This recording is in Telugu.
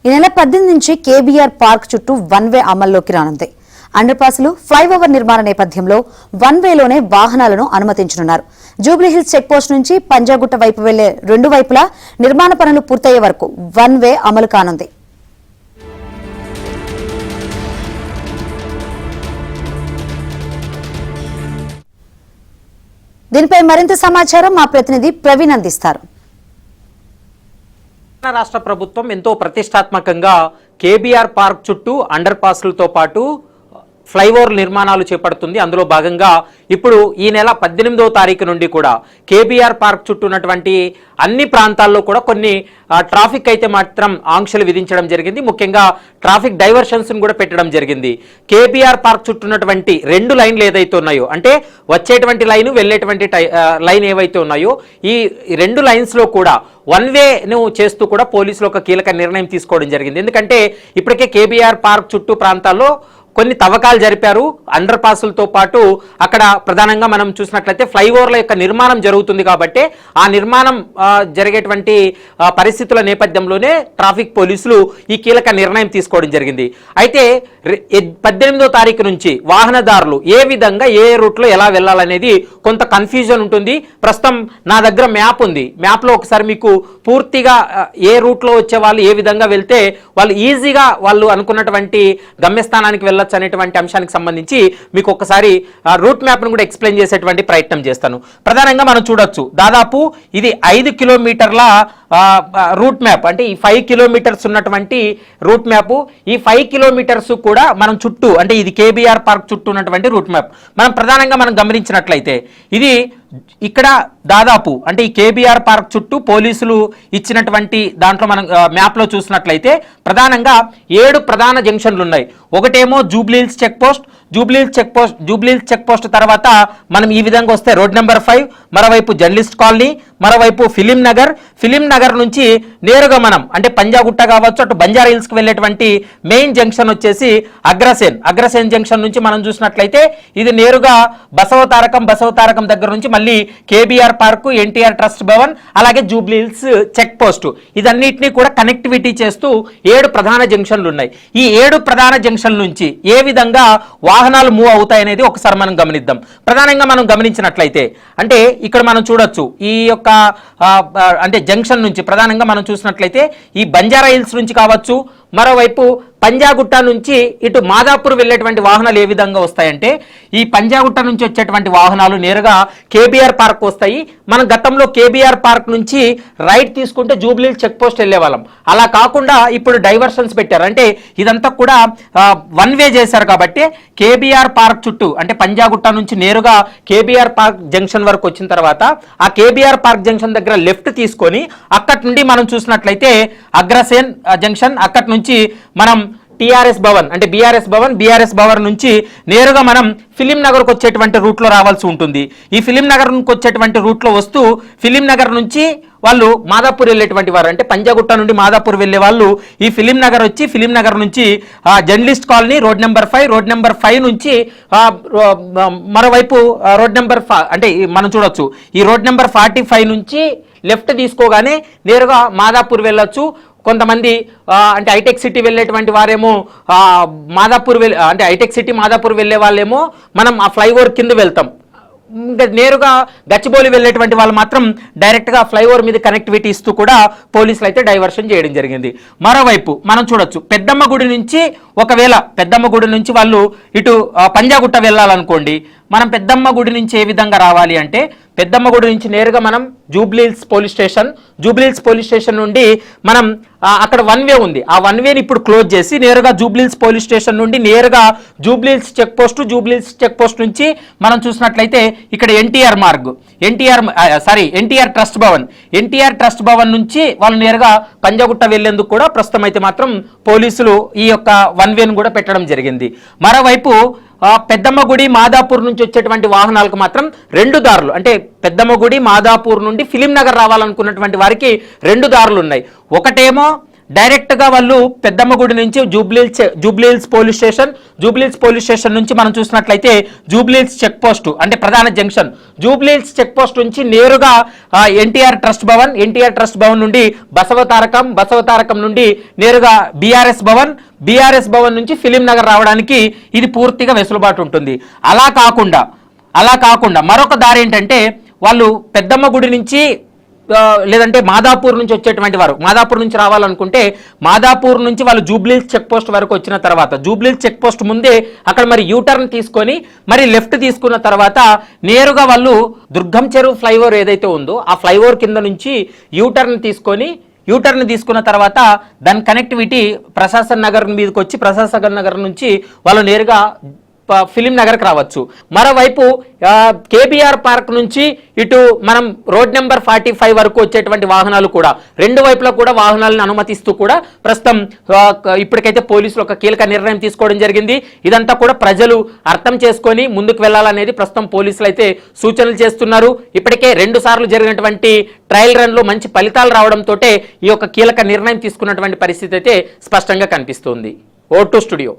ఈ నెల 18 నుంచి కేబీఆర్ పార్క్ చుట్టూ వన్ వే అమల్లోకి రానుంది. అండర్ పాస్లు, ఫ్లైఓవర్ నిర్మాణ నేపథ్యంలో వన్ వేలోనే వాహనాలను అనుమతించనున్నారు. జూబ్లీహిల్స్ చెక్పోస్ట్ నుంచి పంజాగుట్ట వైపు వెళ్లే రెండు వైపులా నిర్మాణ పనులు పూర్తయ్యే వరకు వన్ వే అమలు కానుంది. దీనిపై మరింత సమాచారం మా ప్రతినిధి ప్రవీణ్ అందిస్తారు. రాష్ట్ర ప్రభుత్వం ఎంతో ప్రతిష్టాత్మకంగా కేబీఆర్ పార్క్ చుట్టూ అండర్ పాస్లతో పాటు ఫ్లైఓవర్ నిర్మాణాలు చేపడుతుంది. అందులో భాగంగా ఇప్పుడు ఈ నెల 18వ తారీఖు నుండి కూడా కేబీఆర్ పార్క్ చుట్టూ ఉన్నటువంటి అన్ని ప్రాంతాల్లో కూడా కొన్ని ట్రాఫిక్ అయితే మాత్రం ఆంక్షలు విధించడం జరిగింది. ముఖ్యంగా ట్రాఫిక్ డైవర్షన్స్ కూడా పెట్టడం జరిగింది. కేబీఆర్ పార్క్ చుట్టూ ఉన్నటువంటి రెండు లైన్లు ఏదైతే ఉన్నాయో, అంటే వచ్చేటువంటి లైన్ వెళ్ళేటువంటి లైన్ ఏవైతే ఉన్నాయో, ఈ రెండు లైన్స్లో కూడా వన్ వేను చేస్తూ కూడా పోలీసులు ఒక కీలక నిర్ణయం తీసుకోవడం జరిగింది. ఎందుకంటే ఇప్పటికే కేబీఆర్ పార్క్ చుట్టూ ప్రాంతాల్లో కొన్ని తవ్వకాలు జరిపారు. అండర్ పాసులతో పాటు అక్కడ ప్రధానంగా మనం చూసినట్లయితే ఫ్లైఓవర్ల యొక్క నిర్మాణం జరుగుతుంది. కాబట్టి ఆ నిర్మాణం జరిగేటువంటి పరిస్థితుల నేపథ్యంలోనే ట్రాఫిక్ పోలీసులు ఈ కీలక నిర్ణయం తీసుకోవడం జరిగింది. అయితే 18వ తారీఖు నుంచి వాహనదారులు ఏ విధంగా ఏ రూట్లో ఎలా వెళ్ళాలనేది కొంత కన్ఫ్యూజన్ ఉంటుంది. ప్రస్తుతం నా దగ్గర మ్యాప్ ఉంది. మ్యాప్లో ఒకసారి మీకు పూర్తిగా ఏ రూట్లో వచ్చే వాళ్ళు ఏ విధంగా వెళ్తే వాళ్ళు ఈజీగా వాళ్ళు అనుకున్నటువంటి గమ్యస్థానానికి వెళ్ళొచ్చు అనేటువంటి అంశానికి సంబంధించి మీకు ఒకసారి రూట్ మ్యాప్ను కూడా ఎక్స్ప్లెయిన్ చేసేటువంటి ప్రయత్నం చేస్తాను. ప్రధానంగా మనం చూడొచ్చు, దాదాపు ఇది 5 కిలోమీటర్ల రూట్ మ్యాప్, అంటే ఈ 5 కిలోమీటర్స్ ఉన్నటువంటి రూట్ మ్యాప్. ఈ 5 కిలోమీటర్స్ కూడా మనం చుట్టూ, అంటే ఇది కేబీఆర్ పార్క్ చుట్టూ ఉన్నటువంటి రూట్ మ్యాప్. మనం ప్రధానంగా మనం గమనించినట్లయితే ఇది ఇక్కడ దాదాపు, అంటే ఈ కేబీఆర్ పార్క్ చుట్టూ పోలీసులు ఇచ్చినటువంటి దాంట్లో మనం మ్యాప్లో చూసినట్లయితే ప్రధానంగా 7 ప్రధాన జంక్షన్లు ఉన్నాయి. ఒకటేమో జూబ్లీహిల్స్ చెక్ పోస్ట్ తర్వాత మనం ఈ విధంగా వస్తే రోడ్ నెంబర్ 5, మరోవైపు జర్నలిస్ట్ కాలనీ, మరోవైపు ఫిలిం నగర్ నుంచి నేరుగా మనం అంటే పంజాగుట్ట కావచ్చు, అటు బంజారా హిల్స్కి వెళ్ళేటువంటి మెయిన్ జంక్షన్ వచ్చేసి అగ్రసేన్ జంక్షన్ నుంచి మనం చూసినట్లయితే ఇది నేరుగా బసవతారకం దగ్గర నుంచి మళ్ళీ KBR park, NTR trust Bhavan, అలాగే జూబ్లీహిల్స్ చెక్ పోస్ట్, ఇదన్నిటినీ కూడా కనెక్టివిటీ చేస్తూ 7 ప్రధాన జంక్షన్లు ఉన్నాయి. ఈ 7 ప్రధాన జంక్షన్ నుంచి ఏ విధంగా వాహనాలు మూవ్ అవుతాయి అనేది ఒకసారి మనం గమనిద్దాం. ప్రధానంగా మనం గమనించినట్లయితే అంటే ఇక్కడ మనం చూడొచ్చు, ఈ యొక్క అంటే జంక్షన్ నుంచి ప్రధానంగా మనం చూసినట్లయితే ఈ బంజారా హిల్స్ నుంచి కావచ్చు, మరోవైపు పంజాగుట్ట నుంచి ఇటు మాదాపూర్ వెళ్ళేటువంటి వాహనాలు ఏ విధంగా వస్తాయంటే ఈ పంజాగుట్ట నుంచి వచ్చేటువంటి వాహనాలు నేరుగా కేబీఆర్ పార్క్ వస్తాయి. మనం గతంలో కేబీఆర్ పార్క్ నుంచి రైట్ తీసుకుంటే జూబ్లీహిల్స్ చెక్ పోస్ట్ వెళ్ళే వాళ్ళం. అలా కాకుండా ఇప్పుడు డైవర్షన్స్ పెట్టారు. అంటే ఇదంతా కూడా వన్ వే చేశారు. కాబట్టి కేబీఆర్ పార్క్ చుట్టూ, అంటే పంజాగుట్ట నుంచి నేరుగా కేబీఆర్ పార్క్ జంక్షన్ వరకు వచ్చిన తర్వాత ఆ కేబీఆర్ పార్క్ జంక్షన్ దగ్గర లెఫ్ట్ తీసుకొని అక్కడి నుండి మనం చూసినట్లయితే అగ్రసేన్ జంక్షన్, అక్కడి నుంచి మనం టిఆర్ఎస్ భవన్ అంటే బీఆర్ఎస్ భవన్ నుంచి నేరుగా మనం ఫిలిం నగర్కు వచ్చేటువంటి రూట్లో రావాల్సి ఉంటుంది. ఈ ఫిలిం నగర్కు వచ్చేటువంటి రూట్లో వస్తూ ఫిలిం నగర్ నుంచి వాళ్ళు మాదాపూర్ వెళ్ళేటువంటి వారు, అంటే పంజాగుట్ట నుండి మాదాపూర్ వెళ్ళే వాళ్ళు ఈ ఫిలిం నగర్ వచ్చి ఫిలిం నగర్ నుంచి జర్నలిస్ట్ కాలనీ, రోడ్ నెంబర్ 5 నుంచి మరోవైపు రోడ్ నెంబర్ అంటే మనం చూడొచ్చు ఈ రోడ్ నెంబర్ 45 నుంచి లెఫ్ట్ తీసుకోగానే నేరుగా మాదాపూర్ వెళ్ళొచ్చు. కొంతమంది అంటే హైటెక్ సిటీ వెళ్ళేటువంటి వారేమో అంటే హైటెక్ సిటీ మాదాపూర్ వెళ్ళే వాళ్ళేమో మనం ఆ ఫ్లైఓవర్ కింద వెళ్తాం. ఇంకా నేరుగా గచ్చిబౌలి వెళ్ళేటువంటి వాళ్ళు మాత్రం డైరెక్ట్గా ఫ్లైఓవర్ మీద కనెక్టివిటీ ఇస్తూ కూడా పోలీసులు అయితే డైవర్షన్ చేయడం జరిగింది. మరోవైపు మనం చూడొచ్చు, పెద్దమ్మ గుడి నుంచి వాళ్ళు ఇటు పంజాగుట్ట వెళ్ళాలనుకోండి, మనం పెద్దమ్మ గుడి నుంచి ఏ విధంగా రావాలి అంటే పెద్దమ్మ గుడి నుంచి నేరుగా మనం జూబ్లీహిల్స్ పోలీస్ స్టేషన్ నుండి మనం అక్కడ వన్ వే ఉంది. ఆ వన్ వేని ఇప్పుడు క్లోజ్ చేసి నేరుగా జూబ్లీహిల్స్ పోలీస్ స్టేషన్ నుండి నేరుగా జూబ్లీహిల్స్ చెక్ పోస్ట్ నుంచి మనం చూసినట్లయితే ఇక్కడ ఎన్టీఆర్ ట్రస్ట్ భవన్ నుంచి వాళ్ళు నేరుగా పంజాగుట్ట వెళ్లేందుకు కూడా ప్రస్తుతం అయితే మాత్రం పోలీసులు ఈ యొక్క వన్ వేను కూడా పెట్టడం జరిగింది. మరోవైపు పెద్దమ్మగుడి మాదాపూర్ నుంచి వచ్చేటువంటి వాహనాలకు మాత్రం 2 దారులు, అంటే పెద్దమ్మగుడి మాదాపూర్ నుండి ఫిలిం నగర్ రావాలనుకున్నటువంటి వారికి 2 దారులు ఉన్నాయి. ఒకటేమో డైరెక్ట్ గా వాళ్ళు పెద్దమ్మగుడి నుంచి జూబ్లీహిల్స్ పోలీస్ స్టేషన్ నుంచి మనం చూసినట్లయితే జూబ్లీహిల్స్ చెక్ పోస్ట్ అంటే ప్రధాన జంక్షన్, జూబ్లీహిల్స్ చెక్ పోస్ట్ నుంచి నేరుగా ఎన్టీఆర్ ట్రస్ట్ భవన్ నుండి బసవతారకం నుండి నేరుగా బీఆర్ఎస్ భవన్ నుంచి ఫిలిం నగర్ రావడానికి ఇది పూర్తిగా వెసులుబాటు ఉంటుంది. అలా కాకుండా మరొక దారి ఏంటంటే వాళ్ళు పెద్దమ్మ గుడి నుంచి లేదంటే మాదాపూర్ నుంచి వచ్చేటువంటి వారు మాదాపూర్ నుంచి రావాలనుకుంటే మాదాపూర్ నుంచి వాళ్ళు జూబ్లీహిల్స్ చెక్ పోస్ట్ వరకు వచ్చిన తర్వాత జూబ్లీహిల్స్ చెక్ పోస్ట్ ముందే అక్కడ మరి యూటర్న్ తీసుకొని మరి లెఫ్ట్ తీసుకున్న తర్వాత నేరుగా వాళ్ళు దుర్గం చెరువు ఫ్లైఓవర్ ఏదైతే ఉందో ఆ ఫ్లైఓవర్ కింద నుంచి యూటర్న్ తీసుకున్న తర్వాత దాని కనెక్టివిటీ ప్రశాసన్ నగర్ మీదకి వచ్చి ప్రశాసన్ నగర్ నుంచి వాళ్ళు నేరుగా ఫిలిం నగర్కి రావచ్చు. మరోవైపు కేబీఆర్ పార్క్ నుంచి ఇటు మనం రోడ్ నెంబర్ 45 వరకు వచ్చేటువంటి వాహనాలు కూడా రెండు వైపులా కూడా వాహనాలను అనుమతిస్తూ కూడా ప్రస్తుతం ఇప్పటికైతే పోలీసులు ఒక కీలక నిర్ణయం తీసుకోవడం జరిగింది. ఇదంతా కూడా ప్రజలు అర్థం చేసుకొని ముందుకు వెళ్లాలనేది ప్రస్తుతం పోలీసులు అయితే సూచనలు చేస్తున్నారు. ఇప్పటికే 2 సార్లు జరిగినటువంటి ట్రయల్ రన్ లో మంచి ఫలితాలు రావడంతో ఈ యొక్క కీలక నిర్ణయం తీసుకున్నటువంటి పరిస్థితి అయితే స్పష్టంగా కనిపిస్తుంది. O2 studio.